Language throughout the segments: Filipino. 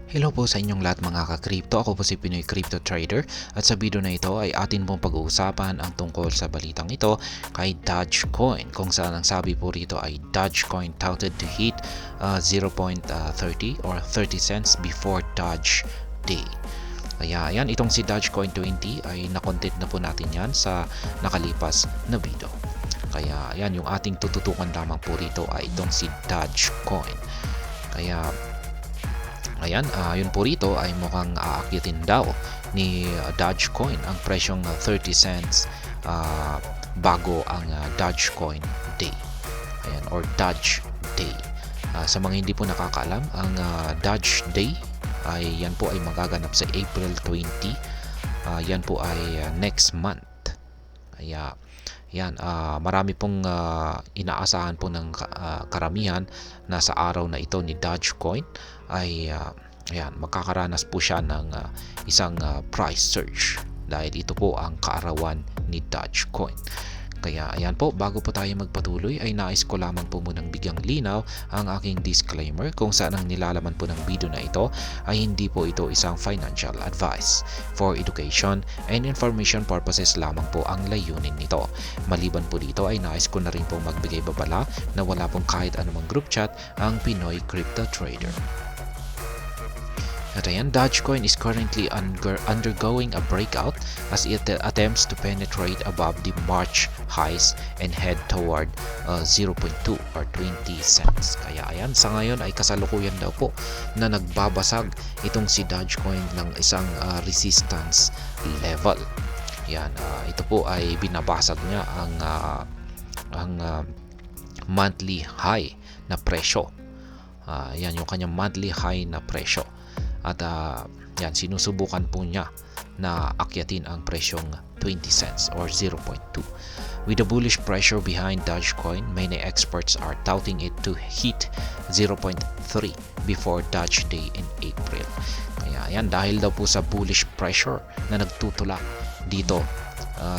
Hello po sa inyong lahat mga ka-crypto. Ako po si Pinoy Crypto Trader at sa video na ito ay atin pong pag-uusapan ang tungkol sa balitang ito kay Dogecoin, kung saan ang sabi po rito ay Dogecoin touted to hit 0.30 or 30 cents before Doge Day. Kaya ayan, itong si Dogecoin 20 ay nakontent na po natin yan sa nakalipas na video. Kaya ayan, yung ating tututukan lamang po rito ay itong si Dogecoin. Kaya ayan, yun po rito ay mukhang aakyatin daw ni Dogecoin ang presyong 30 cents bago ang Dogecoin Day. Ayan, or Doge Day. Sa mga hindi po nakakaalam, ang Doge Day ay yan po ay magaganap sa April 20. Yan po ay next month. Kaya yan, marami pong inaasahan po ng karamihan na sa araw na ito ni Dogecoin ay ayan, magkakaranas po siya ng isang price surge dahil ito po ang kaarawan ni Dogecoin. Kaya ayan po, bago po tayo magpatuloy ay nais ko lamang po munang bigyang linaw ang aking disclaimer kung saan ang nilalaman po ng video na ito ay hindi po ito isang financial advice. For education and information purposes lamang po ang layunin nito. Maliban po dito ay nais ko na rin pong magbigay babala na wala pong kahit anumang group chat ang Pinoy Crypto Trader. At ayan, Dogecoin is currently undergoing a breakout as it attempts to penetrate above the March highs and head toward 0.2 or 20 cents. Kaya ayan, sa ngayon ay kasalukuyan daw po na nagbabasag itong si Dogecoin ng isang resistance level. Yan, ito po ay binabasag niya ang monthly high na presyo. Yan yung kanyang monthly high na presyo. At yan, sinusubukan po niya na akyatin ang presyong 20 cents or 0.2. With the bullish pressure behind Dogecoin, many experts are touting it to hit 0.3 before Doge Day in April. Kaya yan, dahil daw po sa bullish pressure na nagtutulak dito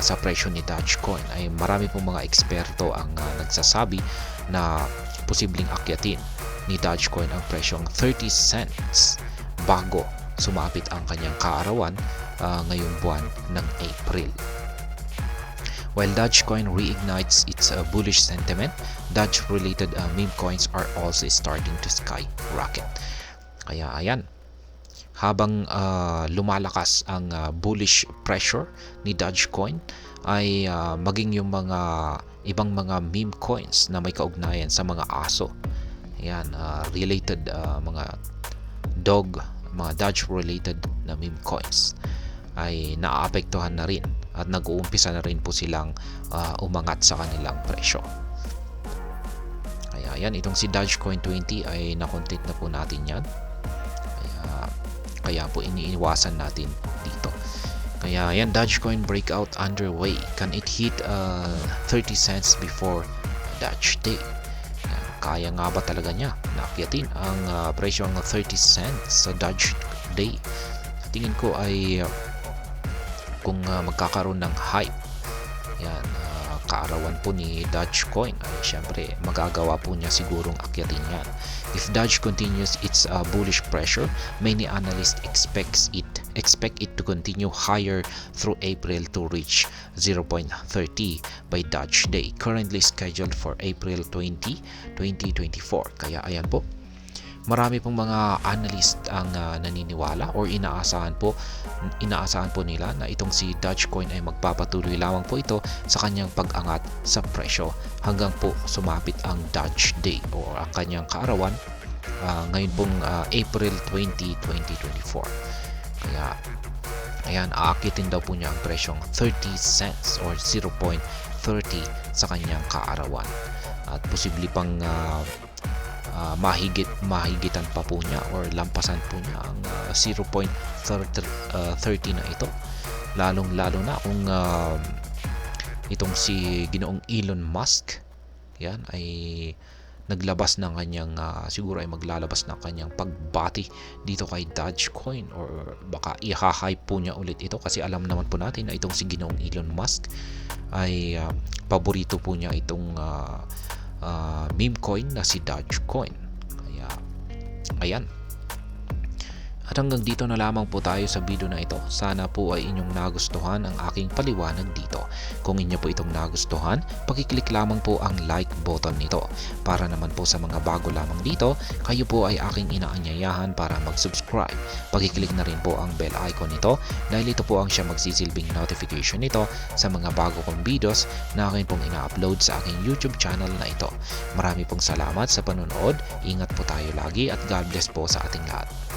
sa presyo ni Dogecoin, ay marami pong mga eksperto ang nagsasabi na posibleng akyatin ni Dogecoin ang presyong 30 cents bago sumapit ang kanyang kaarawan ngayong buwan ng April. While Dogecoin reignites its bullish sentiment, Doge-related meme coins are also starting to skyrocket. Kaya ayan, habang lumalakas ang bullish pressure ni Dogecoin, ay maging yung mga ibang mga meme coins na may kaugnayan sa mga aso. Ayan, related mga dog, mga Doge-related na meme coins ay naaapektuhan na rin at nag-uumpisa na rin po silang umangat sa kanilang presyo. Kaya yan, itong si Dogecoin 20 ay nakontent na po natin yan. Kaya po iniiwasan natin dito. Kaya yan, Dogecoin breakout underway. Can it hit 30 cents before Doge Day? Kaya nga ba talaga niya naakyatin ang presyo ng 30 cents sa Doge Day? Tingin ko ay kung magkakaroon ng hype, yan, kaarawan po ni Dogecoin, ay syempre magagawa po niya sigurong akyatin yan. If Doge continues its bullish pressure, many analysts expect it to continue higher through April to reach 0.30 by Doge Day, currently scheduled for April 20, 2024. Kaya ayan po, marami pong mga analyst ang naniniwala or inaasahan po nila na itong si Dogecoin ay magpapatuloy lamang po ito sa kanyang pag-angat sa presyo hanggang po sumapit ang Doge Day o ang kanyang kaarawan ngayon pong April 20, 2024. Kaya ayan, aakitin daw po niya ang presyong 30 cents or 0.30 sa kanyang kaarawan at posible pang mahigitan pa po niya or lampasan po niya ang 0.30 na ito, lalong lalo na kung itong si Ginoong Elon Musk yan ay naglabas ng kanyang siguro ay maglalabas ng kanyang pagbati dito kay Dogecoin or baka i-hype po niya ulit ito kasi alam naman po natin na itong si Ginoong Elon Musk ay paborito po niya itong meme coin na si Dogecoin. Kaya ayan, hanggang dito na lamang po tayo sa video na ito. Sana po ay inyong nagustuhan ang aking paliwanag dito. Kung inyo po itong nagustuhan, pakiclick lamang po ang like button nito. Para naman po sa mga bago lamang dito, kayo po ay aking inaanyayahan para mag-subscribe. Pakiclick na rin po ang bell icon nito dahil ito po ang siya magsisilbing notification nito sa mga bago kong videos na akin pong ina-upload sa aking YouTube channel na ito. Marami pong salamat sa panonood, ingat po tayo lagi at God bless po sa ating lahat.